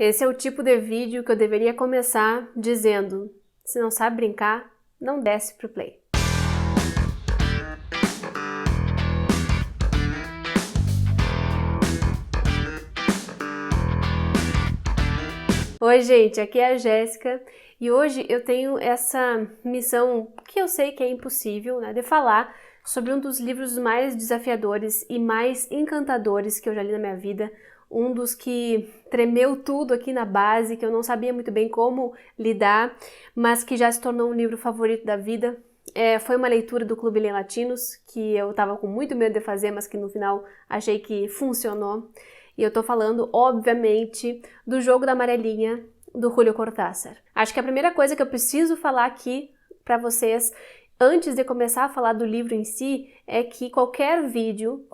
Esse é o tipo de vídeo que eu deveria começar dizendo: se não sabe brincar, não desce pro play. Oi gente, aqui é a Jéssica e hoje eu tenho essa missão que eu sei que é impossível, né, de falar sobre um dos livros mais desafiadores e mais encantadores que eu já li na minha vida, um dos que tremeu tudo aqui na base, que eu não sabia muito bem como lidar, mas que já se tornou um livro favorito da vida. Foi uma leitura do Clube Lê Latinos, que eu tava com muito medo de fazer, mas que no final achei que funcionou. E eu tô falando, obviamente, do Jogo da Amarelinha, do Julio Cortázar. Acho que a primeira coisa que eu preciso falar aqui pra vocês, antes de começar a falar do livro em si, é que qualquer vídeo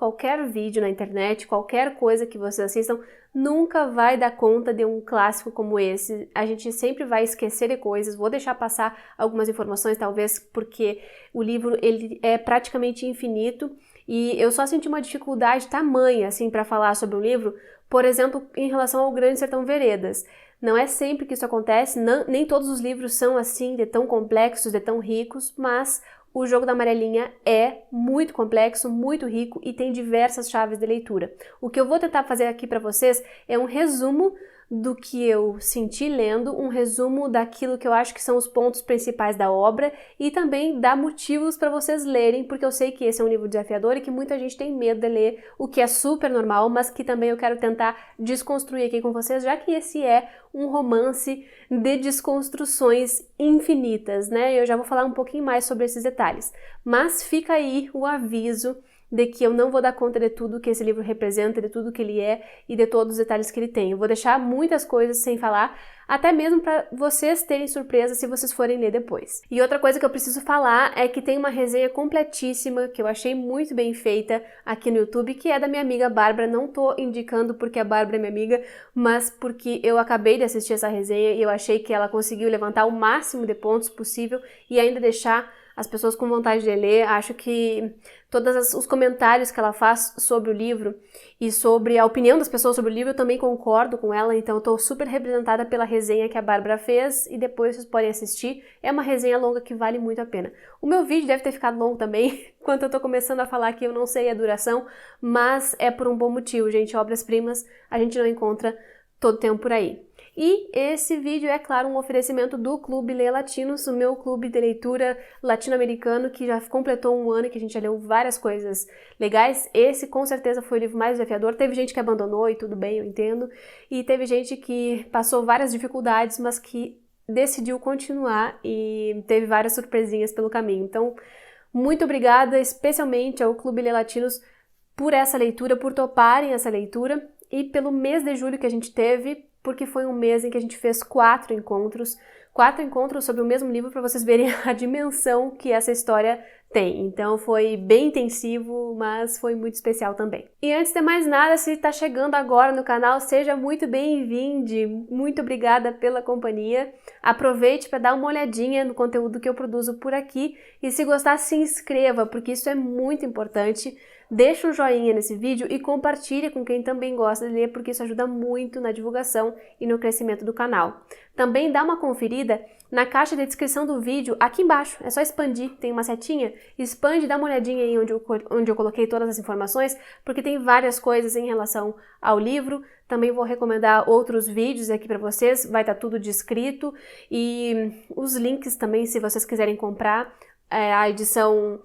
na internet, qualquer coisa que vocês assistam, nunca vai dar conta de um clássico como esse. A gente sempre vai esquecer de coisas. Vou deixar passar algumas informações, talvez, porque o livro ele é praticamente infinito. E eu só senti uma dificuldade tamanha, assim, para falar sobre um livro, por exemplo, em relação ao Grande Sertão Veredas. Não é sempre que isso acontece, nem todos os livros são assim, de tão complexos, de tão ricos, mas o Jogo da Amarelinha é muito complexo, muito rico e tem diversas chaves de leitura. O que eu vou tentar fazer aqui para vocês é um resumo do que eu senti lendo, um resumo daquilo que eu acho que são os pontos principais da obra e também dar motivos para vocês lerem, porque eu sei que esse é um livro desafiador e que muita gente tem medo de ler, o que é super normal, mas que também eu quero tentar desconstruir aqui com vocês, já que esse é um romance de desconstruções infinitas, né? Eu já vou falar um pouquinho mais sobre esses detalhes, mas fica aí o aviso de que eu não vou dar conta de tudo que esse livro representa, de tudo que ele é e de todos os detalhes que ele tem. Eu vou deixar muitas coisas sem falar, até mesmo para vocês terem surpresa se vocês forem ler depois. E outra coisa que eu preciso falar é que tem uma resenha completíssima, que eu achei muito bem feita aqui no YouTube, que é da minha amiga Bárbara. Não tô indicando porque a Bárbara é minha amiga, mas porque eu acabei de assistir essa resenha e eu achei que ela conseguiu levantar o máximo de pontos possível e ainda deixar as pessoas com vontade de ler. Acho que todos os comentários que ela faz sobre o livro e sobre a opinião das pessoas sobre o livro, eu também concordo com ela, então eu tô super representada pela resenha que a Bárbara fez e depois vocês podem assistir. É uma resenha longa que vale muito a pena. O meu vídeo deve ter ficado longo também, enquanto eu tô começando a falar aqui, eu não sei a duração, mas é por um bom motivo, gente. Obras-primas a gente não encontra todo tempo por aí. E esse vídeo é, claro, um oferecimento do Clube Lê Latinos, o meu clube de leitura latino-americano que já completou um ano e que a gente já leu várias coisas legais. Esse, com certeza, foi o livro mais desafiador. Teve gente que abandonou e tudo bem, eu entendo. E teve gente que passou várias dificuldades, mas que decidiu continuar e teve várias surpresinhas pelo caminho. Então, muito obrigada, especialmente ao Clube Lê Latinos, por essa leitura, por toparem essa leitura e pelo mês de julho que a gente teve, porque foi um mês em que a gente fez 4 encontros sobre o mesmo livro para vocês verem a dimensão que essa história tem. Então foi bem intensivo, mas foi muito especial também. E antes de mais nada, se está chegando agora no canal, seja muito bem-vindo, muito obrigada pela companhia. Aproveite para dar uma olhadinha no conteúdo que eu produzo por aqui e se gostar, se inscreva, porque isso é muito importante. Deixa um joinha nesse vídeo e compartilhe com quem também gosta de ler, porque isso ajuda muito na divulgação e no crescimento do canal. Também dá uma conferida na caixa de descrição do vídeo aqui embaixo, é só expandir, tem uma setinha, expande, dá uma olhadinha aí onde eu coloquei todas as informações, porque tem várias coisas em relação ao livro. Também vou recomendar outros vídeos aqui para vocês, vai estar tudo descrito e os links também, se vocês quiserem comprar a edição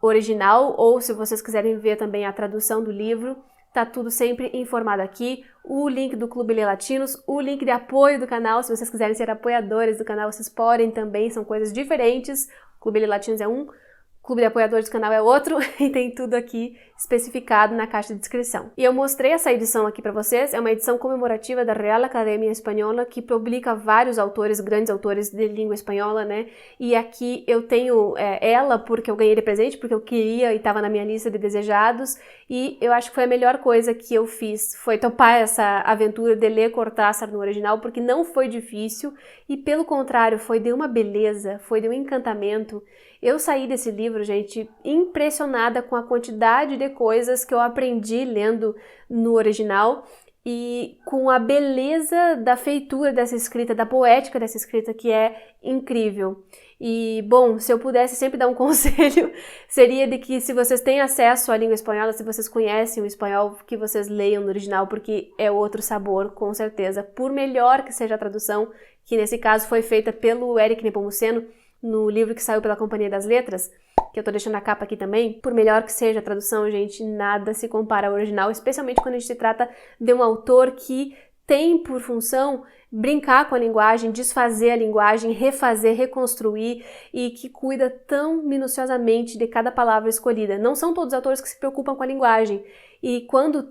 original ou se vocês quiserem ver também a tradução do livro, tá tudo sempre informado aqui. O link do Clube Lê Latinos, o link de apoio do canal, se vocês quiserem ser apoiadores do canal, vocês podem também, são coisas diferentes. O Clube Lê Latinos é um, o Clube de Apoiadores do canal é outro e tem tudo aqui especificado na caixa de descrição. E eu mostrei essa edição aqui para vocês, é uma edição comemorativa da Real Academia Espanhola que publica vários autores, grandes autores de língua espanhola, né? E aqui eu tenho ela porque eu ganhei de presente, porque eu queria e estava na minha lista de desejados e eu acho que foi a melhor coisa que eu fiz, foi topar essa aventura de ler Cortázar no original, porque não foi difícil e pelo contrário, foi de uma beleza, foi de um encantamento. Eu saí desse livro, gente, impressionada com a quantidade de coisas que eu aprendi lendo no original e com a beleza da feitura dessa escrita, da poética dessa escrita, que é incrível. E, bom, se eu pudesse sempre dar um conselho, seria de que se vocês têm acesso à língua espanhola, se vocês conhecem o espanhol, que vocês leiam no original, porque é outro sabor, com certeza. Por melhor que seja a tradução, que nesse caso foi feita pelo Éric Nepomuceno, no livro que saiu pela Companhia das Letras, que eu tô deixando a capa aqui também, por melhor que seja a tradução, gente, nada se compara ao original, especialmente quando a gente se trata de um autor que tem por função brincar com a linguagem, desfazer a linguagem, refazer, reconstruir e que cuida tão minuciosamente de cada palavra escolhida. Não são todos os autores que se preocupam com a linguagem e quando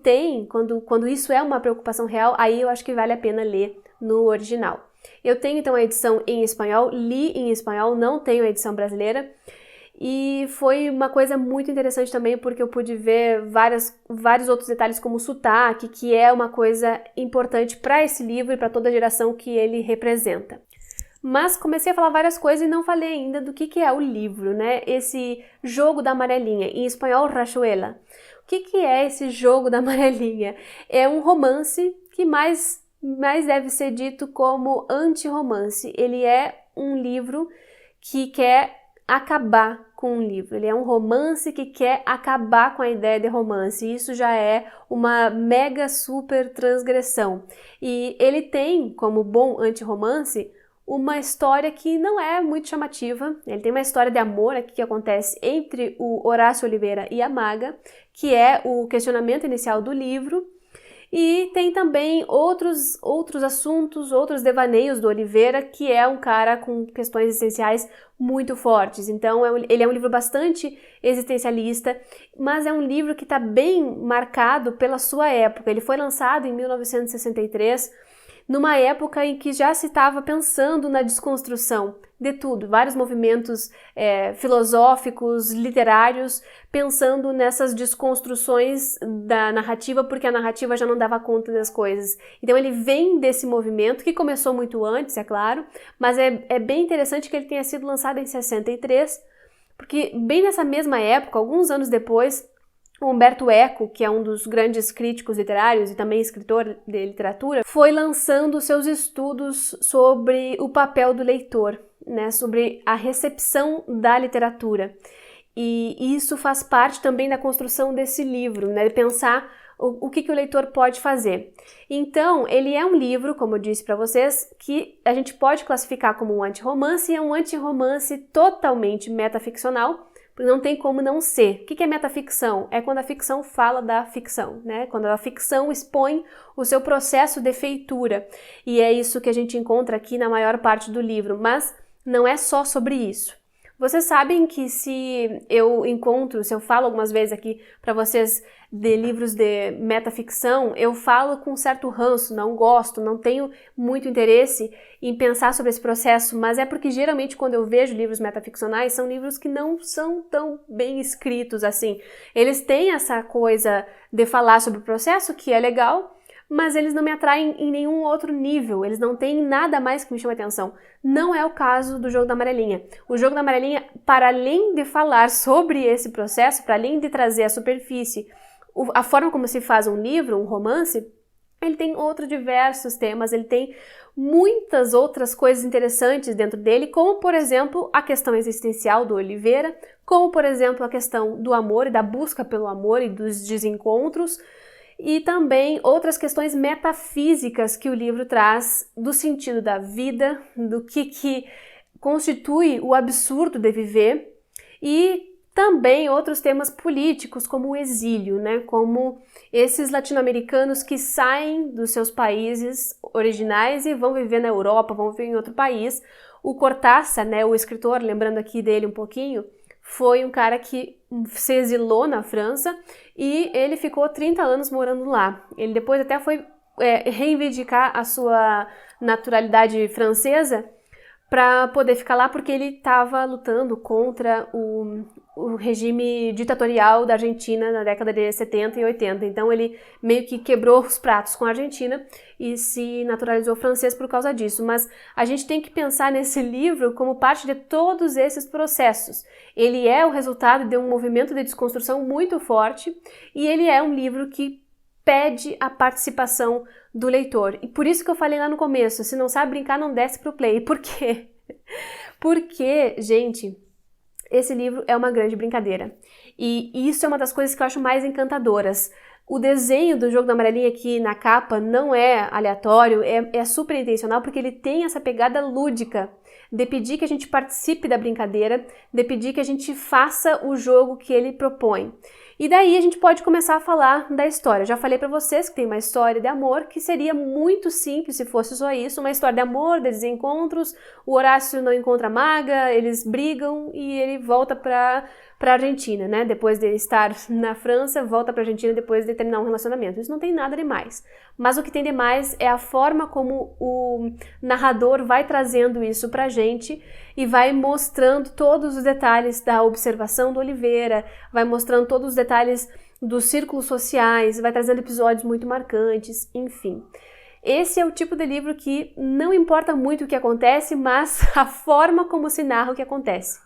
isso é uma preocupação real, aí eu acho que vale a pena ler no original. Eu tenho então a edição em espanhol, li em espanhol, não tenho a edição brasileira. E foi uma coisa muito interessante também porque eu pude ver vários outros detalhes como o sotaque, que é uma coisa importante para esse livro e para toda a geração que ele representa. Mas comecei a falar várias coisas e não falei ainda do que é o livro, né? Esse Jogo da Amarelinha, em espanhol, Rayuela. O que é esse Jogo da Amarelinha? É um romance que mais deve ser dito como anti-romance. Ele é um livro que quer acabar com um livro. Ele é um romance que quer acabar com a ideia de romance. Isso já é uma mega super transgressão. E ele tem, como bom anti-romance, uma história que não é muito chamativa. Ele tem uma história de amor aqui que acontece entre o Horácio Oliveira e a Maga, que é o questionamento inicial do livro. E tem também outros assuntos, outros devaneios do Oliveira, que é um cara com questões existenciais muito fortes. Então, ele é um livro bastante existencialista, mas é um livro que está bem marcado pela sua época. Ele foi lançado em 1963, numa época em que já se estava pensando na desconstrução de tudo, vários movimentos filosóficos, literários, pensando nessas desconstruções da narrativa, porque a narrativa já não dava conta das coisas. Então ele vem desse movimento, que começou muito antes, é claro, mas é bem interessante que ele tenha sido lançado em 63, porque bem nessa mesma época, alguns anos depois, o Umberto Eco, que é um dos grandes críticos literários e também escritor de literatura, foi lançando seus estudos sobre o papel do leitor, né, sobre a recepção da literatura. E isso faz parte também da construção desse livro, né, de pensar o que o leitor pode fazer. Então, ele é um livro, como eu disse para vocês, que a gente pode classificar como um anti-romance, e é um anti-romance totalmente metaficcional, não tem como não ser. O que é metaficção? É quando a ficção fala da ficção, né? Quando a ficção expõe o seu processo de feitura. E é isso que a gente encontra aqui na maior parte do livro, mas não é só sobre isso. Vocês sabem que se eu falo algumas vezes aqui para vocês de livros de metaficção, eu falo com certo ranço, não gosto, não tenho muito interesse em pensar sobre esse processo, mas é porque geralmente quando eu vejo livros metaficcionais são livros que não são tão bem escritos assim. Eles têm essa coisa de falar sobre o processo, que é legal, mas eles não me atraem em nenhum outro nível, eles não têm nada mais que me chame a atenção. Não é o caso do Jogo da Amarelinha. O Jogo da Amarelinha, para além de falar sobre esse processo, para além de trazer à superfície a forma como se faz um livro, um romance, ele tem outros diversos temas, ele tem muitas outras coisas interessantes dentro dele, como, por exemplo, a questão existencial do Oliveira, como, por exemplo, a questão do amor e da busca pelo amor e dos desencontros, e também outras questões metafísicas que o livro traz do sentido da vida, do que constitui o absurdo de viver, e também outros temas políticos, como o exílio, né? Como esses latino-americanos que saem dos seus países originais e vão viver na Europa, vão viver em outro país. O Cortázar, né, o escritor, lembrando aqui dele um pouquinho, foi um cara que se exilou na França e ele ficou 30 anos morando lá. Ele depois até foi reivindicar a sua naturalidade francesa para poder ficar lá, porque ele estava lutando contra o regime ditatorial da Argentina na década de 70 e 80. Então ele meio que quebrou os pratos com a Argentina e se naturalizou francês por causa disso. Mas a gente tem que pensar nesse livro como parte de todos esses processos. Ele é o resultado de um movimento de desconstrução muito forte e ele é um livro que pede a participação do leitor. E por isso que eu falei lá no começo, se não sabe brincar, não desce pro play. Por quê? Porque, gente, esse livro é uma grande brincadeira. E isso é uma das coisas que eu acho mais encantadoras. O desenho do jogo da amarelinha aqui na capa não é aleatório, é super intencional, porque ele tem essa pegada lúdica de pedir que a gente participe da brincadeira, de pedir que a gente faça o jogo que ele propõe. E daí a gente pode começar a falar da história. Já falei pra vocês que tem uma história de amor que seria muito simples se fosse só isso, uma história de amor, de desencontros, o Horácio não encontra a Maga, eles brigam e ele volta pra Argentina, né? Depois de estar na França, volta pra Argentina depois de terminar um relacionamento. Isso não tem nada demais. Mas o que tem demais é a forma como o narrador vai trazendo isso pra gente e vai mostrando todos os detalhes da observação do Oliveira, vai mostrando todos os detalhes dos círculos sociais, vai trazendo episódios muito marcantes, enfim. Esse é o tipo de livro que não importa muito o que acontece, mas a forma como se narra o que acontece.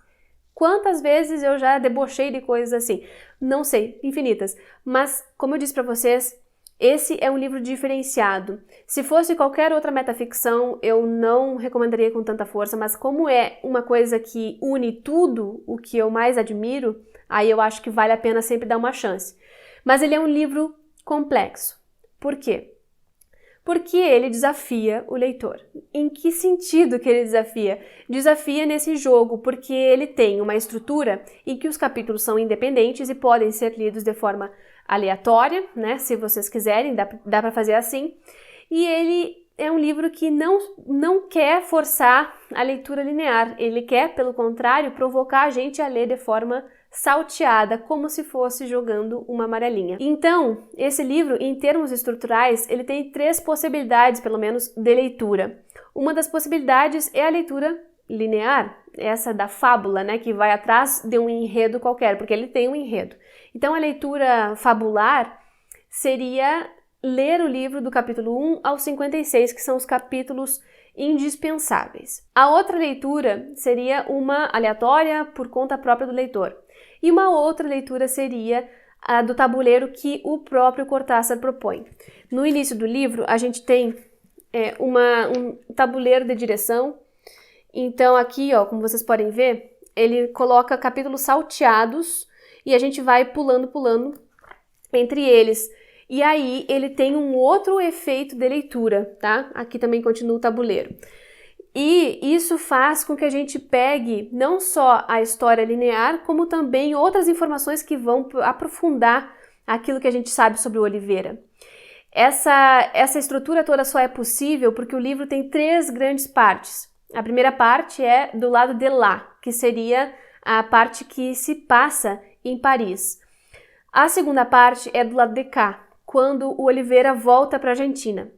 Quantas vezes eu já debochei de coisas assim? Não sei, infinitas. Mas, como eu disse para vocês, esse é um livro diferenciado. Se fosse qualquer outra metaficção, eu não recomendaria com tanta força, mas como é uma coisa que une tudo o que eu mais admiro, aí eu acho que vale a pena sempre dar uma chance. Mas ele é um livro complexo. Por quê? Porque ele desafia o leitor. Em que sentido que ele desafia? Desafia nesse jogo, porque ele tem uma estrutura em que os capítulos são independentes e podem ser lidos de forma aleatória, né? Se vocês quiserem, dá para fazer assim. E ele é um livro que não quer forçar a leitura linear. Ele quer, pelo contrário, provocar a gente a ler de forma salteada, como se fosse jogando uma amarelinha. Então, esse livro, em termos estruturais, ele tem 3 possibilidades, pelo menos, de leitura. Uma das possibilidades é a leitura linear, essa da fábula, né, que vai atrás de um enredo qualquer, porque ele tem um enredo. Então, a leitura fabular seria ler o livro do capítulo 1 ao 56, que são os capítulos indispensáveis. A outra leitura seria uma aleatória por conta própria do leitor. E uma outra leitura seria a do tabuleiro que o próprio Cortázar propõe. No início do livro, a gente tem um tabuleiro de direção. Então aqui, ó, como vocês podem ver, ele coloca capítulos salteados e a gente vai pulando entre eles. E aí ele tem um outro efeito de leitura, tá? Aqui também continua o tabuleiro. E isso faz com que a gente pegue não só a história linear, como também outras informações que vão aprofundar aquilo que a gente sabe sobre o Oliveira. Essa estrutura toda só é possível porque o livro tem 3 grandes partes. A primeira parte é do lado de lá, que seria a parte que se passa em Paris. A segunda parte é do lado de cá, quando o Oliveira volta para a Argentina.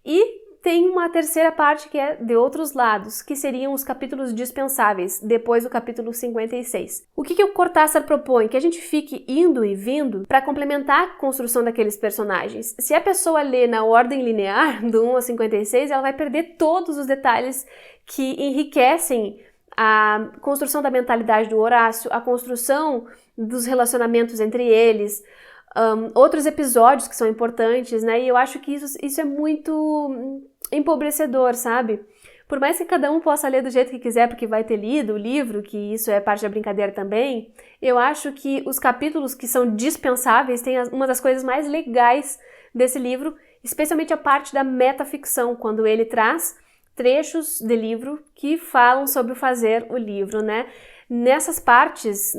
E tem uma terceira parte que é de outros lados, que seriam os capítulos dispensáveis, depois do capítulo 56. O que o Cortázar propõe? Que a gente fique indo e vindo para complementar a construção daqueles personagens. Se a pessoa lê na ordem linear, do 1 ao 56, ela vai perder todos os detalhes que enriquecem a construção da mentalidade do Horácio, a construção dos relacionamentos entre eles, outros episódios que são importantes, né? E eu acho que isso é muito empobrecedor, sabe? Por mais que cada um possa ler do jeito que quiser, porque vai ter lido o livro, que isso é parte da brincadeira também, eu acho que os capítulos que são dispensáveis têm uma das coisas mais legais desse livro, especialmente a parte da metaficção, quando ele traz trechos de livro que falam sobre o fazer o livro, né? Nessas partes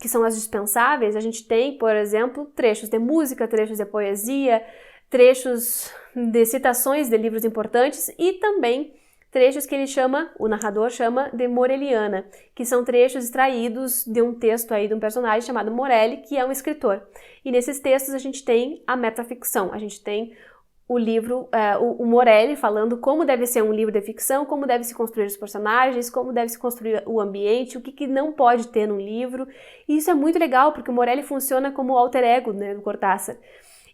que são as dispensáveis, a gente tem, por exemplo, trechos de música, trechos de poesia, trechos de citações de livros importantes e também trechos que o narrador chama de Moreliana, que são trechos extraídos de um texto aí de um personagem chamado Morelli, que é um escritor. E nesses textos a gente tem a metaficção, a gente tem o livro, o Morelli falando como deve ser um livro de ficção, como deve se construir os personagens, como deve se construir o ambiente, o que não pode ter num livro. E isso é muito legal, porque o Morelli funciona como alter ego, né, do Cortázar.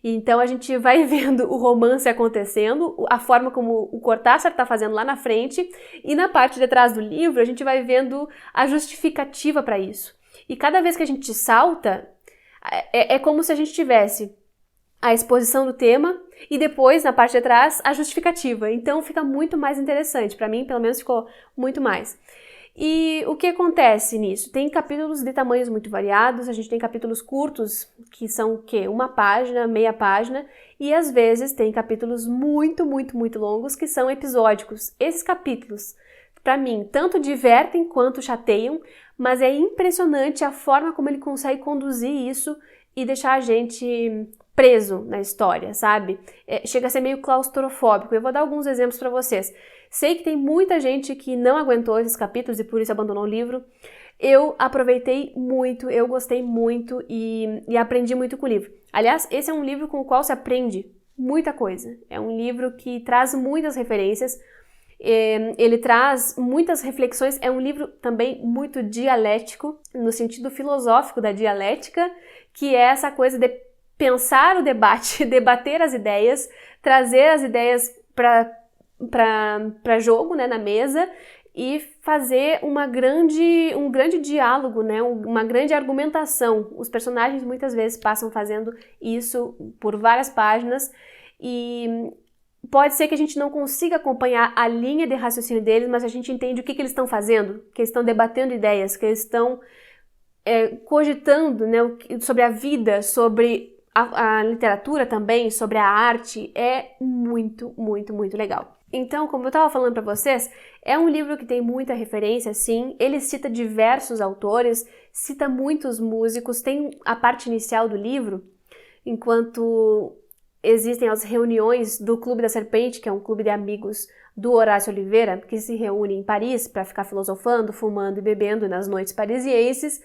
Então a gente vai vendo o romance acontecendo, a forma como o Cortázar está fazendo lá na frente, e na parte de trás do livro a gente vai vendo a justificativa para isso. E cada vez que a gente salta, é como se a gente tivesse a exposição do tema e depois, na parte de trás, a justificativa. Então fica muito mais interessante. Para mim, pelo menos, ficou muito mais. E o que acontece nisso? Tem capítulos de tamanhos muito variados, a gente tem capítulos curtos, que são o quê? Uma página, meia página, e às vezes tem capítulos muito, muito, muito longos, que são episódicos. Esses capítulos, para mim, tanto divertem quanto chateiam, mas é impressionante a forma como ele consegue conduzir isso e deixar a gente preso na história, sabe? Chega a ser meio claustrofóbico. Eu vou dar alguns exemplos para vocês. Sei que tem muita gente que não aguentou esses capítulos e por isso abandonou o livro. Eu aproveitei muito, eu gostei muito e aprendi muito com o livro. Aliás, esse é um livro com o qual se aprende muita coisa. É um livro que traz muitas referências, ele traz muitas reflexões. É um livro também muito dialético, no sentido filosófico da dialética, que é essa coisa de pensar o debate, debater as ideias, trazer as ideias para jogo, né, na mesa, e fazer um grande diálogo, né, uma grande argumentação. Os personagens muitas vezes passam fazendo isso por várias páginas e pode ser que a gente não consiga acompanhar a linha de raciocínio deles, mas a gente entende o que eles estão fazendo, que eles estão debatendo ideias, que eles estão cogitando, né, sobre a vida, sobre a literatura também, sobre a arte. É muito, muito, muito legal. Então, como eu estava falando para vocês, é um livro que tem muita referência, sim. Ele cita diversos autores, cita muitos músicos. Tem a parte inicial do livro, enquanto existem as reuniões do Clube da Serpente, que é um clube de amigos do Horácio Oliveira, que se reúne em Paris para ficar filosofando, fumando e bebendo nas noites parisienses.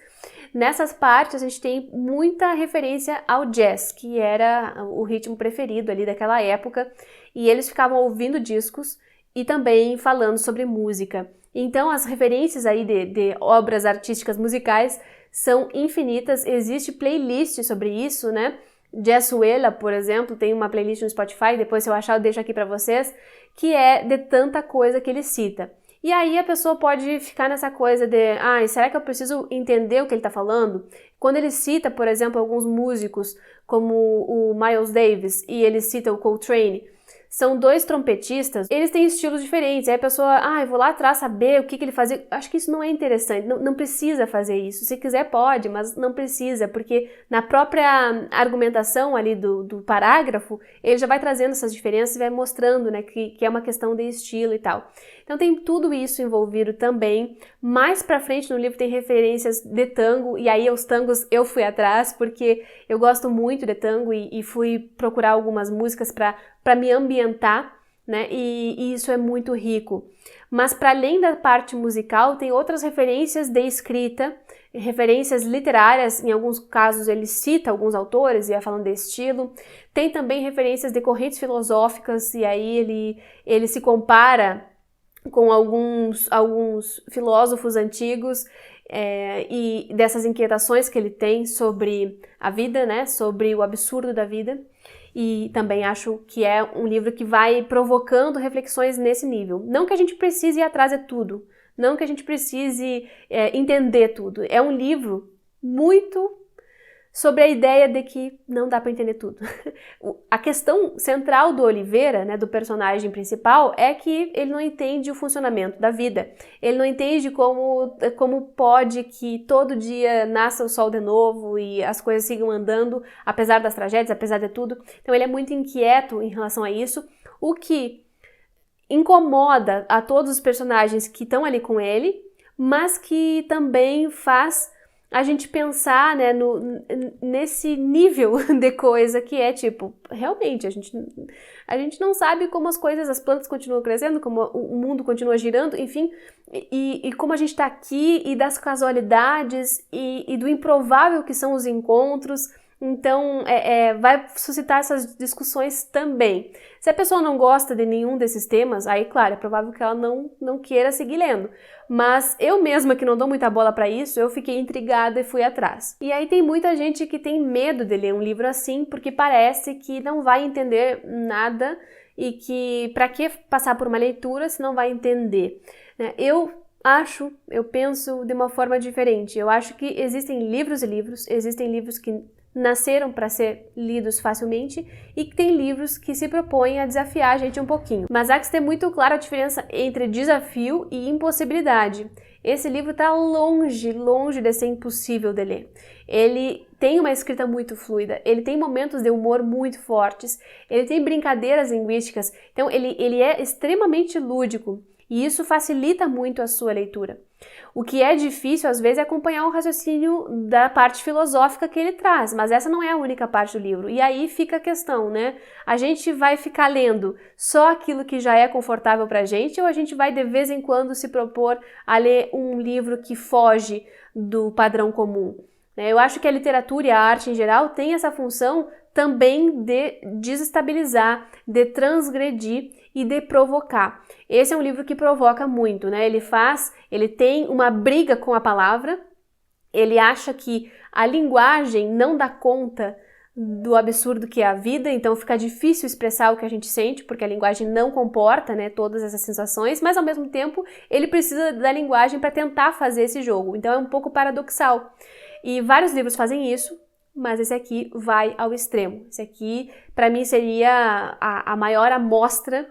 Nessas partes a gente tem muita referência ao jazz, que era o ritmo preferido ali daquela época, e eles ficavam ouvindo discos e também falando sobre música. Então as referências aí de obras artísticas musicais são infinitas, existe playlist sobre isso, né? Jazzuela, por exemplo, tem uma playlist no Spotify, depois se eu achar eu deixo aqui para vocês, que é de tanta coisa que ele cita. E aí a pessoa pode ficar nessa coisa de, será que eu preciso entender o que ele está falando? Quando ele cita, por exemplo, alguns músicos, como o Miles Davis, e ele cita o Coltrane, são dois trompetistas, eles têm estilos diferentes. Aí a pessoa, eu vou lá atrás saber o que ele fazia. Acho que isso não é interessante, não precisa fazer isso. Se quiser pode, mas não precisa, porque na própria argumentação ali do parágrafo, ele já vai trazendo essas diferenças e vai mostrando, né, que é uma questão de estilo e tal. Então tem tudo isso envolvido também. Mais pra frente no livro tem referências de tango, e aí os tangos eu fui atrás, porque eu gosto muito de tango e fui procurar algumas músicas para me ambientar, né? E isso é muito rico. Mas para além da parte musical, tem outras referências de escrita, referências literárias. Em alguns casos ele cita alguns autores e é falando de estilo. Tem também referências de correntes filosóficas, e aí ele se compara com alguns filósofos antigos e dessas inquietações que ele tem sobre a vida, né? Sobre o absurdo da vida. E também acho que é um livro que vai provocando reflexões nesse nível. Não que a gente precise ir atrás de tudo, não que a gente precise entender tudo. É um livro muito sobre a ideia de que não dá para entender tudo. A questão central do Oliveira, né, do personagem principal, é que ele não entende o funcionamento da vida. Ele não entende como pode que todo dia nasça o sol de novo e as coisas sigam andando, apesar das tragédias, apesar de tudo. Então ele é muito inquieto em relação a isso, o que incomoda a todos os personagens que estão ali com ele, mas que também faz a gente pensar, né, nesse nível de coisa que é tipo, realmente, a gente não sabe como as plantas continuam crescendo, como o mundo continua girando, enfim, e como a gente está aqui, e das casualidades, e do improvável que são os encontros. Então, vai suscitar essas discussões também. Se a pessoa não gosta de nenhum desses temas, aí, claro, é provável que ela não queira seguir lendo. Mas eu mesma, que não dou muita bola para isso, eu fiquei intrigada e fui atrás. E aí tem muita gente que tem medo de ler um livro assim, porque parece que não vai entender nada e que para que passar por uma leitura se não vai entender, né? Eu penso de uma forma diferente. Eu acho que existem livros e livros, existem livros que nasceram para ser lidos facilmente e que tem livros que se propõem a desafiar a gente um pouquinho. Mas há que ter muito clara a diferença entre desafio e impossibilidade. Esse livro está longe de ser impossível de ler. Ele tem uma escrita muito fluida, ele tem momentos de humor muito fortes, ele tem brincadeiras linguísticas, então ele é extremamente lúdico e isso facilita muito a sua leitura. O que é difícil, às vezes, é acompanhar o raciocínio da parte filosófica que ele traz, mas essa não é a única parte do livro. E aí fica a questão, né? A gente vai ficar lendo só aquilo que já é confortável pra gente ou a gente vai, de vez em quando, se propor a ler um livro que foge do padrão comum? Eu acho que a literatura e a arte, em geral, tem essa função também de desestabilizar, de transgredir e de provocar. Esse é um livro que provoca muito, né? Ele tem uma briga com a palavra, ele acha que a linguagem não dá conta do absurdo que é a vida, então fica difícil expressar o que a gente sente, porque a linguagem não comporta, né, todas essas sensações, mas ao mesmo tempo ele precisa da linguagem para tentar fazer esse jogo, então é um pouco paradoxal. E vários livros fazem isso, mas esse aqui vai ao extremo. Esse aqui, para mim, seria a maior amostra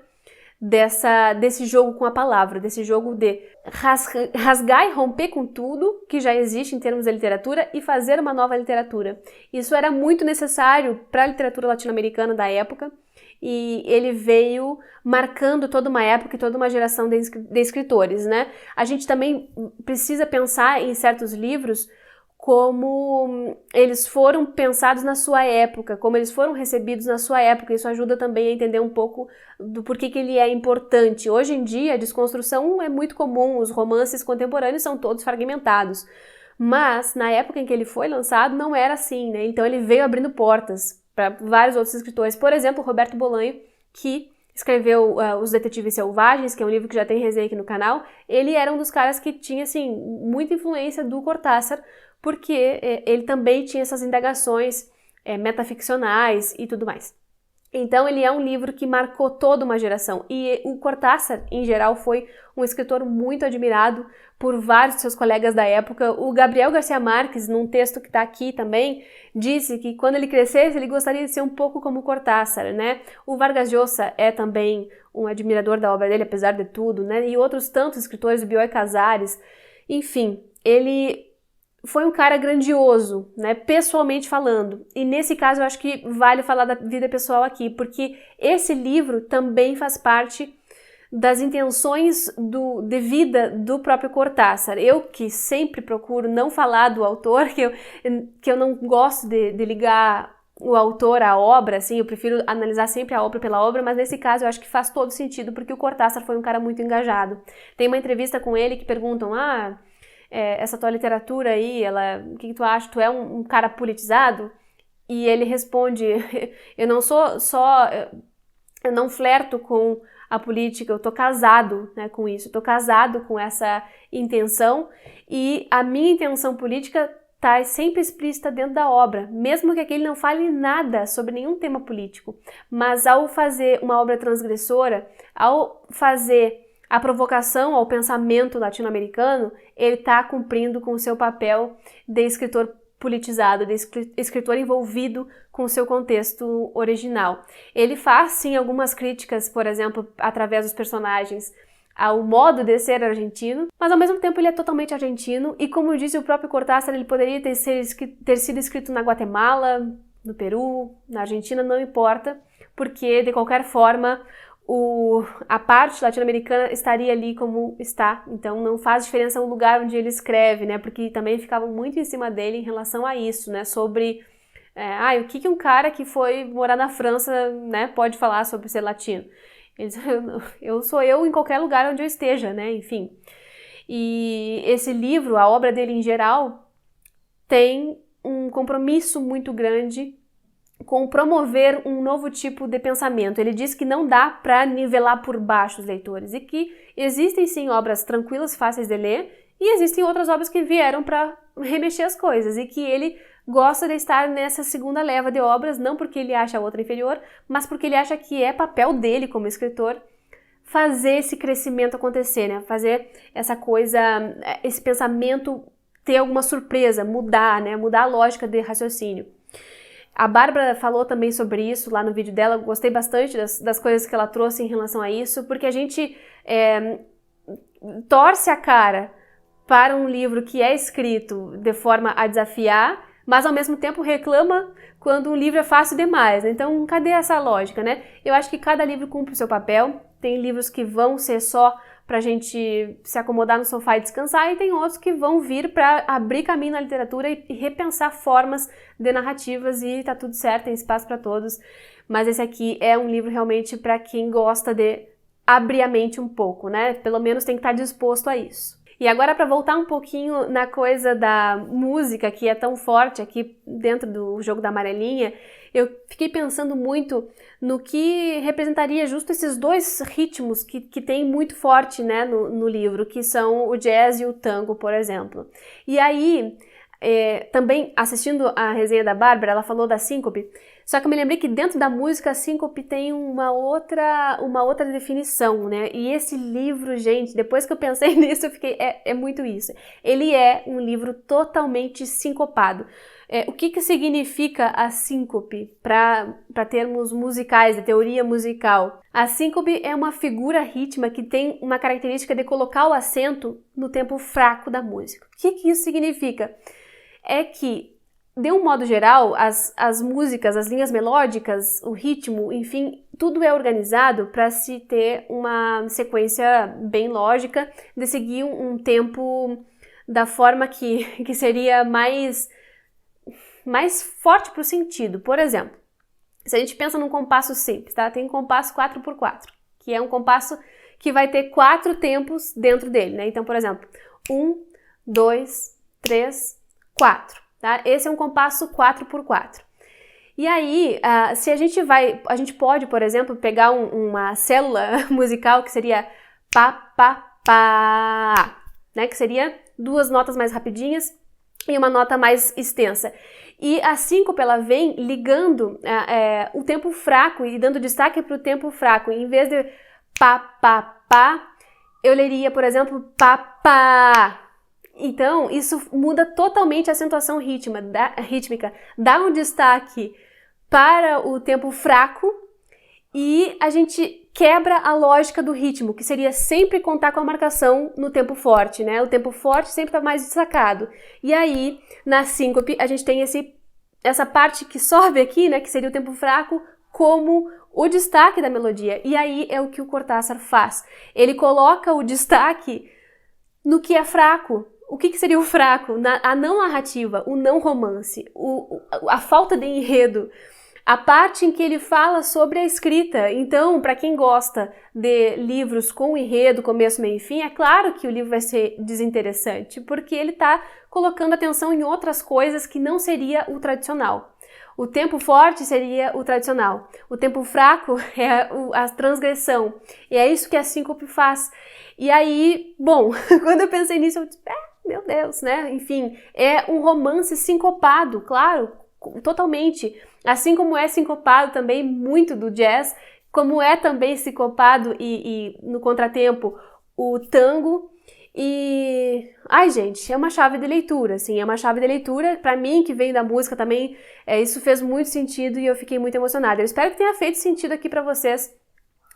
desse jogo com a palavra, desse jogo de rasgar e romper com tudo que já existe em termos de literatura e fazer uma nova literatura. Isso era muito necessário para a literatura latino-americana da época e ele veio marcando toda uma época e toda uma geração de escritores, né? A gente também precisa pensar em certos livros como eles foram pensados na sua época, como eles foram recebidos na sua época. Isso ajuda também a entender um pouco do porquê que ele é importante. Hoje em dia, a desconstrução é muito comum, os romances contemporâneos são todos fragmentados. Mas, na época em que ele foi lançado, não era assim, né? Então ele veio abrindo portas para vários outros escritores. Por exemplo, Roberto Bolanho, que escreveu Os Detetives Selvagens, que é um livro que já tem resenha aqui no canal. Ele era um dos caras que tinha, assim, muita influência do Cortázar, porque ele também tinha essas indagações metaficcionais e tudo mais. Então ele é um livro que marcou toda uma geração e o Cortázar, em geral, foi um escritor muito admirado por vários de seus colegas da época. O Gabriel Garcia Marques, num texto que está aqui também, disse que quando ele crescesse ele gostaria de ser um pouco como o Cortázar, né? O Vargas Llosa é também um admirador da obra dele, apesar de tudo, né? E outros tantos escritores, o Bioy Casares, enfim, ele foi um cara grandioso, né, pessoalmente falando. E nesse caso eu acho que vale falar da vida pessoal aqui, porque esse livro também faz parte das intenções de vida do próprio Cortázar. Eu que sempre procuro não falar do autor, que eu não gosto de ligar o autor à obra, assim, eu prefiro analisar sempre a obra pela obra, mas nesse caso eu acho que faz todo sentido, porque o Cortázar foi um cara muito engajado. Tem uma entrevista com ele que perguntam, essa tua literatura aí, o que tu acha? Tu é um cara politizado? E ele responde, eu não sou só, eu não flerto com a política, eu tô casado, né, com isso, eu tô casado com essa intenção e a minha intenção política tá sempre explícita dentro da obra, mesmo que aquele não fale nada sobre nenhum tema político, mas ao fazer uma obra transgressora, ao fazer a provocação ao pensamento latino-americano, ele está cumprindo com o seu papel de escritor politizado, de escritor envolvido com o seu contexto original. Ele faz, sim, algumas críticas, por exemplo, através dos personagens, ao modo de ser argentino, mas ao mesmo tempo ele é totalmente argentino e, como disse o próprio Cortázar, ele poderia ter sido escrito na Guatemala, no Peru, na Argentina, não importa, porque, de qualquer forma, a parte latino-americana estaria ali como está, então não faz diferença o lugar onde ele escreve, né, porque também ficavam muito em cima dele em relação a isso, né, sobre o que um cara que foi morar na França, né, pode falar sobre ser latino. Ele diz, eu sou eu em qualquer lugar onde eu esteja, né, enfim. E esse livro, a obra dele em geral, tem um compromisso muito grande com promover um novo tipo de pensamento. Ele diz que não dá para nivelar por baixo os leitores e que existem sim obras tranquilas, fáceis de ler e existem outras obras que vieram para remexer as coisas e que ele gosta de estar nessa segunda leva de obras, não porque ele acha a outra inferior, mas porque ele acha que é papel dele como escritor fazer esse crescimento acontecer, né? Fazer essa coisa, esse pensamento ter alguma surpresa, mudar, né? Mudar a lógica de raciocínio. A Bárbara falou também sobre isso lá no vídeo dela, eu gostei bastante das coisas que ela trouxe em relação a isso, porque a gente torce a cara para um livro que é escrito de forma a desafiar, mas ao mesmo tempo reclama quando um livro é fácil demais. Então, cadê essa lógica, né? Eu acho que cada livro cumpre o seu papel. Tem livros que vão ser só pra gente se acomodar no sofá e descansar, e tem outros que vão vir para abrir caminho na literatura e repensar formas de narrativas, e tá tudo certo, tem espaço para todos. Mas esse aqui é um livro realmente para quem gosta de abrir a mente um pouco, né? Pelo menos tem que estar disposto a isso. E agora, para voltar um pouquinho na coisa da música, que é tão forte aqui dentro do Jogo da Amarelinha, eu fiquei pensando muito no que representaria justo esses dois ritmos que tem muito forte, né, no livro, que são o jazz e o tango, por exemplo. E aí, também assistindo a resenha da Bárbara, ela falou da síncope, só que eu me lembrei que dentro da música a síncope tem uma outra definição, né? E esse livro, gente, depois que eu pensei nisso, eu fiquei, é muito isso. Ele é um livro totalmente sincopado. O que significa a síncope para termos musicais, de teoria musical? A síncope é uma figura rítmica que tem uma característica de colocar o acento no tempo fraco da música. O que isso significa? É que, de um modo geral, as músicas, as linhas melódicas, o ritmo, enfim, tudo é organizado para se ter uma sequência bem lógica, de seguir um tempo da forma que seria mais forte para o sentido. Por exemplo, se a gente pensa num compasso simples, tá? Tem um compasso 4x4, que é um compasso que vai ter 4 tempos dentro dele, né? Então, por exemplo, 1, 2, 3, 4, tá? Esse é um compasso 4x4. E aí, se a gente pode, por exemplo, pegar uma célula musical que seria pá, pá, pá, né? Que seria 2 notas mais rapidinhas e uma nota mais extensa. E a síncope, ela vem ligando o tempo fraco e dando destaque para o tempo fraco. Em vez de pá, pá, pá, eu leria, por exemplo, pá, pá. Então, isso muda totalmente a acentuação rítmica, dá um destaque para o tempo fraco e a gente quebra a lógica do ritmo, que seria sempre contar com a marcação no tempo forte, né? O tempo forte sempre está mais destacado. E aí, na síncope, a gente tem essa parte que sobe aqui, né? Que seria o tempo fraco, como o destaque da melodia. E aí é o que o Cortázar faz. Ele coloca o destaque no que é fraco. O que seria o fraco? A não narrativa, o não romance, a falta de enredo, a parte em que ele fala sobre a escrita. Então, para quem gosta de livros com enredo, começo, meio e fim, é claro que o livro vai ser desinteressante, porque ele está colocando atenção em outras coisas que não seria o tradicional. O tempo forte seria o tradicional. O tempo fraco é a transgressão. E é isso que a síncope faz. E aí, bom, quando eu pensei nisso, eu disse, meu Deus, né? Enfim, é um romance sincopado, claro, totalmente. Assim como é sincopado também muito do jazz, como é também sincopado e no contratempo o tango. E, ai gente, é uma chave de leitura, assim, é uma chave de leitura, pra mim que vem da música também, isso fez muito sentido e eu fiquei muito emocionada. Eu espero que tenha feito sentido aqui pra vocês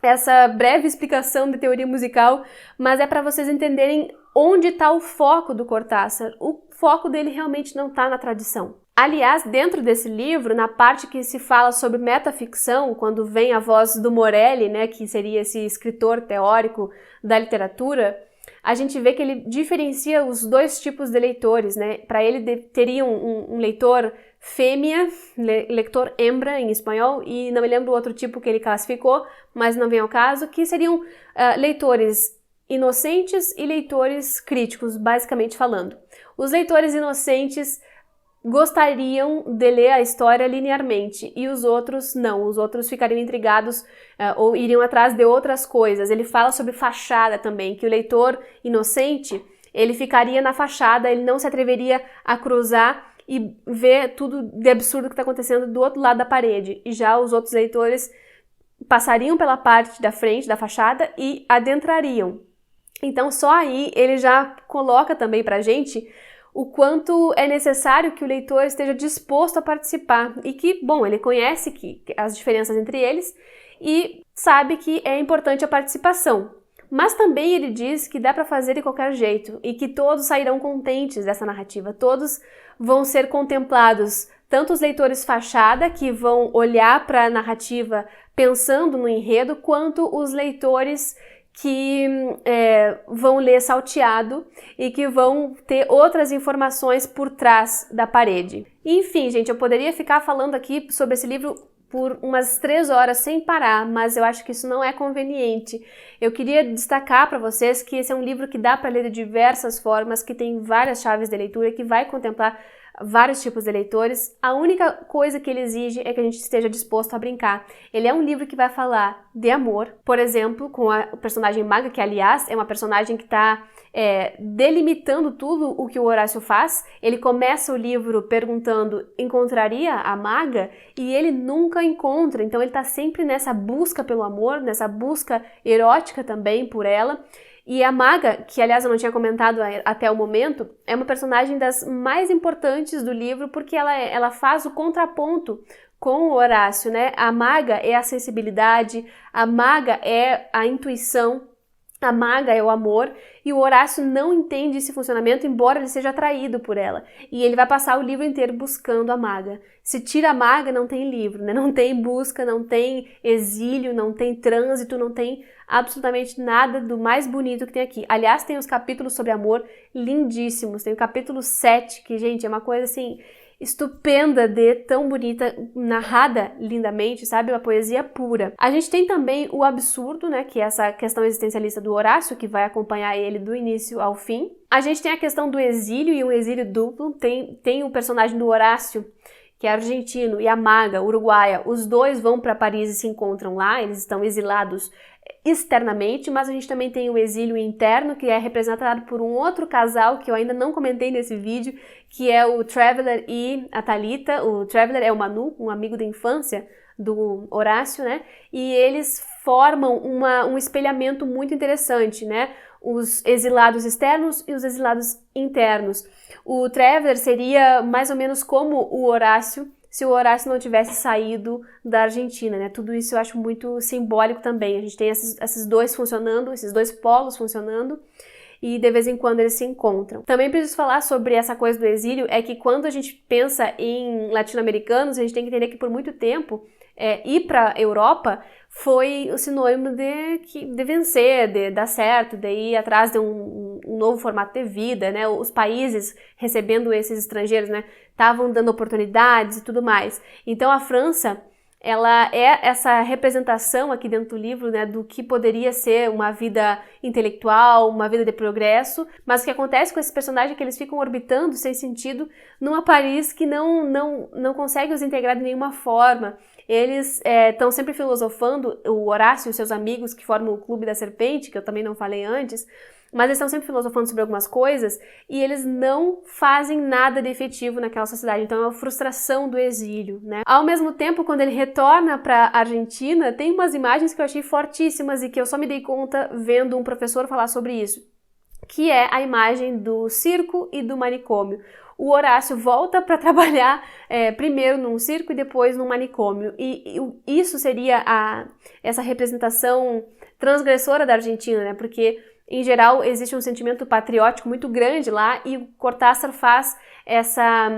essa breve explicação de teoria musical, mas é para vocês entenderem onde está o foco do Cortázar. O foco dele realmente não está na tradição. Aliás, dentro desse livro, na parte que se fala sobre metaficção, quando vem a voz do Morelli, né, que seria esse escritor teórico da literatura, a gente vê que ele diferencia os dois tipos de leitores, né? Para ele teria um leitor fêmea, leitor hembra em espanhol, e não me lembro o outro tipo que ele classificou, mas não vem ao caso, que seriam leitores inocentes e leitores críticos, basicamente falando. Os leitores inocentes gostariam de ler a história linearmente e os outros não, os outros ficariam intrigados ou iriam atrás de outras coisas. Ele fala sobre fachada também, que o leitor inocente, ele ficaria na fachada, ele não se atreveria a cruzar e ver tudo de absurdo que está acontecendo do outro lado da parede. E já os outros leitores passariam pela parte da frente da fachada e adentrariam. Então só aí ele já coloca também pra gente o quanto é necessário que o leitor esteja disposto a participar e que, bom, ele conhece as diferenças entre eles e sabe que é importante a participação. Mas também ele diz que dá para fazer de qualquer jeito e que todos sairão contentes dessa narrativa, todos vão ser contemplados, tanto os leitores fachada, que vão olhar para a narrativa pensando no enredo, quanto os leitores que vão ler salteado e que vão ter outras informações por trás da parede. Enfim, gente, eu poderia ficar falando aqui sobre esse livro por umas 3 horas sem parar, mas eu acho que isso não é conveniente. Eu queria destacar para vocês que esse é um livro que dá para ler de diversas formas, que tem várias chaves de leitura, que vai contemplar vários tipos de leitores. A única coisa que ele exige é que a gente esteja disposto a brincar. Ele é um livro que vai falar de amor, por exemplo, com a personagem Maga, que aliás é uma personagem que está delimitando tudo o que o Horácio faz. Ele começa o livro perguntando, encontraria a Maga? E ele nunca encontra, então ele está sempre nessa busca pelo amor, nessa busca erótica também por ela. E a Maga, que aliás eu não tinha comentado até o momento, é uma personagem das mais importantes do livro porque ela faz o contraponto com o Horácio, né? A Maga é a sensibilidade, a Maga é a intuição, a Maga é o amor e o Horácio não entende esse funcionamento, embora ele seja atraído por ela. E ele vai passar o livro inteiro buscando a Maga. Se tira a Maga, não tem livro, né? Não tem busca, não tem exílio, não tem trânsito, não tem absolutamente nada do mais bonito que tem aqui. Aliás, tem os capítulos sobre amor lindíssimos. Tem o capítulo 7, que, gente, é uma coisa assim estupenda de tão bonita, narrada lindamente, sabe? Uma poesia pura. A gente tem também o absurdo, né? Que é essa questão existencialista do Horácio, que vai acompanhar ele do início ao fim. A gente tem a questão do exílio e um exílio duplo. Tem o personagem do Horácio, que é argentino, e a Maga, uruguaia. Os dois vão para Paris e se encontram lá, eles estão exilados externamente, mas a gente também tem o exílio interno, que é representado por um outro casal que eu ainda não comentei nesse vídeo, que é o Traveler e a Thalita. O Traveler é o Manu, um amigo da infância do Horácio, né? E eles formam um espelhamento muito interessante, né? Os exilados externos e os exilados internos. O Traveler seria mais ou menos como o Horácio, se o Horácio não tivesse saído da Argentina, né? Tudo isso eu acho muito simbólico também. A gente tem esses dois funcionando, esses dois polos funcionando, e de vez em quando eles se encontram. Também preciso falar sobre essa coisa do exílio, é que quando a gente pensa em latino-americanos, a gente tem que entender que por muito tempo ir para a Europa foi o sinônimo de vencer, de dar certo, de ir atrás de um novo formato de vida, né? Os países recebendo esses estrangeiros, né, estavam dando oportunidades e tudo mais. Então a França, ela é essa representação aqui dentro do livro, né, do que poderia ser uma vida intelectual, uma vida de progresso, mas o que acontece com esses personagens é que eles ficam orbitando sem sentido numa Paris que não consegue os integrar de nenhuma forma. Eles estão sempre filosofando, o Horácio e os seus amigos que formam o Clube da Serpente, que eu também não falei antes, mas eles estão sempre filosofando sobre algumas coisas e eles não fazem nada de efetivo naquela sociedade. Então é uma frustração do exílio, né? Ao mesmo tempo, quando ele retorna para a Argentina, tem umas imagens que eu achei fortíssimas e que eu só me dei conta vendo um professor falar sobre isso, que é a imagem do circo e do manicômio. O Horácio volta para trabalhar primeiro num circo e depois num manicômio. E isso seria essa representação transgressora da Argentina, né? Porque em geral, existe um sentimento patriótico muito grande lá e o Cortázar faz essa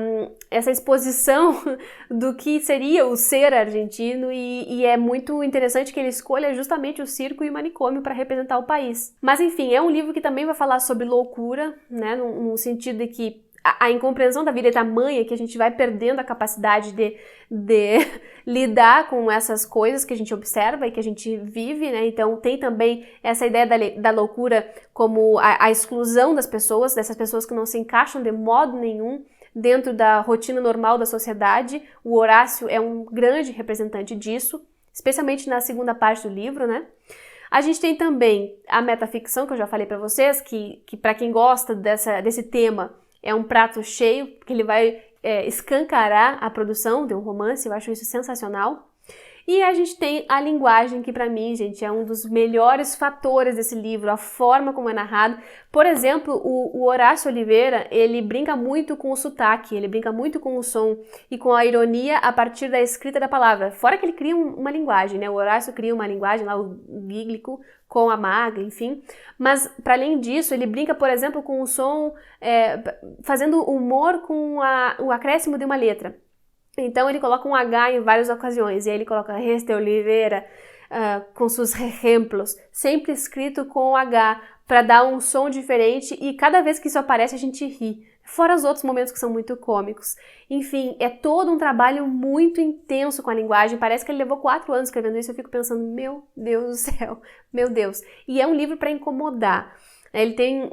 exposição do que seria o ser argentino e é muito interessante que ele escolha justamente o circo e o manicômio para representar o país. Mas enfim, é um livro que também vai falar sobre loucura, né, no sentido de que a incompreensão da vida é tamanha que a gente vai perdendo a capacidade de lidar com essas coisas que a gente observa e que a gente vive, né? Então tem também essa ideia da loucura como a exclusão das pessoas, dessas pessoas que não se encaixam de modo nenhum dentro da rotina normal da sociedade. O Horácio é um grande representante disso, especialmente na segunda parte do livro, né? A gente tem também a metaficção, que eu já falei para vocês, que para quem gosta desse tema, é um prato cheio, porque ele vai escancarar a produção de um romance, eu acho isso sensacional. E a gente tem a linguagem, que para mim, gente, é um dos melhores fatores desse livro, a forma como é narrado. Por exemplo, o Horácio Oliveira, ele brinca muito com o sotaque, ele brinca muito com o som e com a ironia a partir da escrita da palavra. Fora que ele cria uma linguagem, né? O Horácio cria uma linguagem lá, o bíblico, com a maga, enfim. Mas, para além disso, ele brinca, por exemplo, com o som, fazendo humor com o acréscimo de uma letra. Então, ele coloca um H em várias ocasiões, e aí ele coloca Este Oliveira, com seus exemplos, sempre escrito com H, para dar um som diferente, e cada vez que isso aparece a gente ri. Fora os outros momentos que são muito cômicos. Enfim, é todo um trabalho muito intenso com a linguagem. Parece que ele levou 4 anos escrevendo isso. Eu fico pensando, meu Deus do céu, meu Deus. E é um livro para incomodar. Ele tem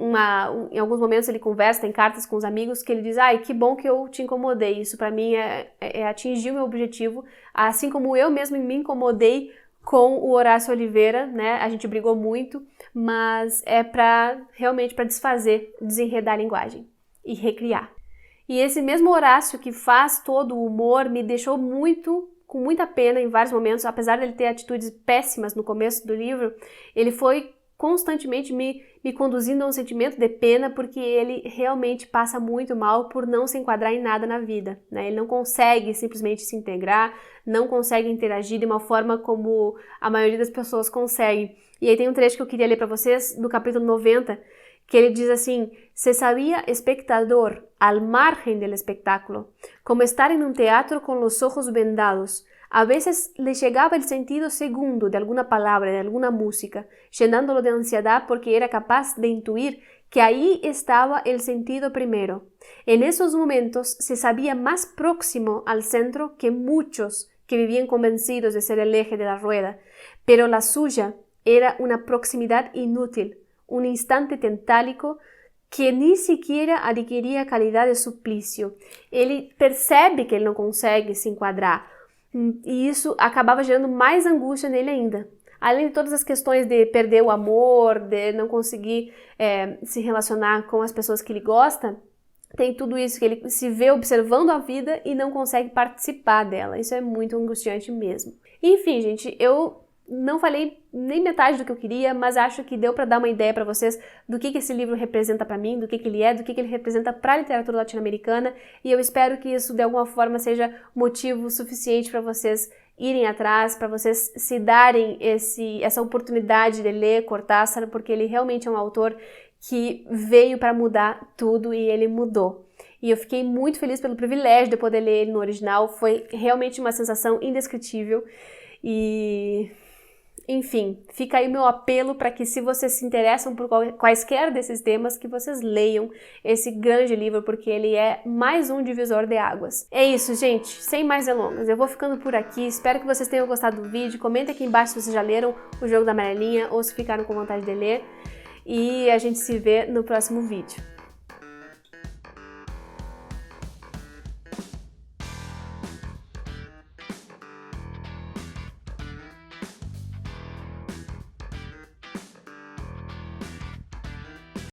em alguns momentos ele conversa, tem cartas com os amigos que ele diz, ai, que bom que eu te incomodei. Isso para mim é atingir o meu objetivo. Assim como eu mesmo me incomodei com o Horácio Oliveira, né? A gente brigou muito, mas é realmente para desenredar a linguagem e recriar. E esse mesmo Horácio que faz todo o humor me deixou com muita pena em vários momentos, apesar dele ter atitudes péssimas no começo do livro, ele foi constantemente me conduzindo a um sentimento de pena, porque ele realmente passa muito mal por não se enquadrar em nada na vida, né? Ele não consegue simplesmente se integrar, não consegue interagir de uma forma como a maioria das pessoas consegue. E aí tem um trecho que eu queria ler para vocês, do capítulo 90, que ele diz assim, se sabía espectador al margen del espectáculo, como estar en un teatro con los ojos vendados. A veces le llegaba el sentido segundo de alguna palabra, de alguna música, llenándolo de ansiedad porque era capaz de intuir que ahí estaba el sentido primero. En esos momentos se sabía más próximo al centro que muchos que vivían convencidos de ser el eje de la rueda, pero la suya era una proximidad inútil, un instante tentálico que ni siquiera adquiria calidad de suplício. Ele percebe que ele não consegue se enquadrar, e isso acabava gerando mais angústia nele ainda. Além de todas as questões de perder o amor, de não conseguir se relacionar com as pessoas que ele gosta, tem tudo isso que ele se vê observando a vida e não consegue participar dela. Isso é muito angustiante mesmo. Enfim, gente, eu não falei nem metade do que eu queria, mas acho que deu para dar uma ideia para vocês do que esse livro representa para mim, do que ele é, do que ele representa para a literatura latino-americana, e eu espero que isso de alguma forma seja motivo suficiente para vocês irem atrás, para vocês se darem essa oportunidade de ler Cortázar, porque ele realmente é um autor que veio para mudar tudo e ele mudou. E eu fiquei muito feliz pelo privilégio de poder ler ele no original, foi realmente uma sensação indescritível e... Enfim, fica aí o meu apelo para que, se vocês se interessam por quaisquer desses temas, que vocês leiam esse grande livro, porque ele é mais um divisor de águas. É isso, gente, sem mais delongas, eu vou ficando por aqui, espero que vocês tenham gostado do vídeo, comenta aqui embaixo se vocês já leram O Jogo da Amarelinha ou se ficaram com vontade de ler, e a gente se vê no próximo vídeo.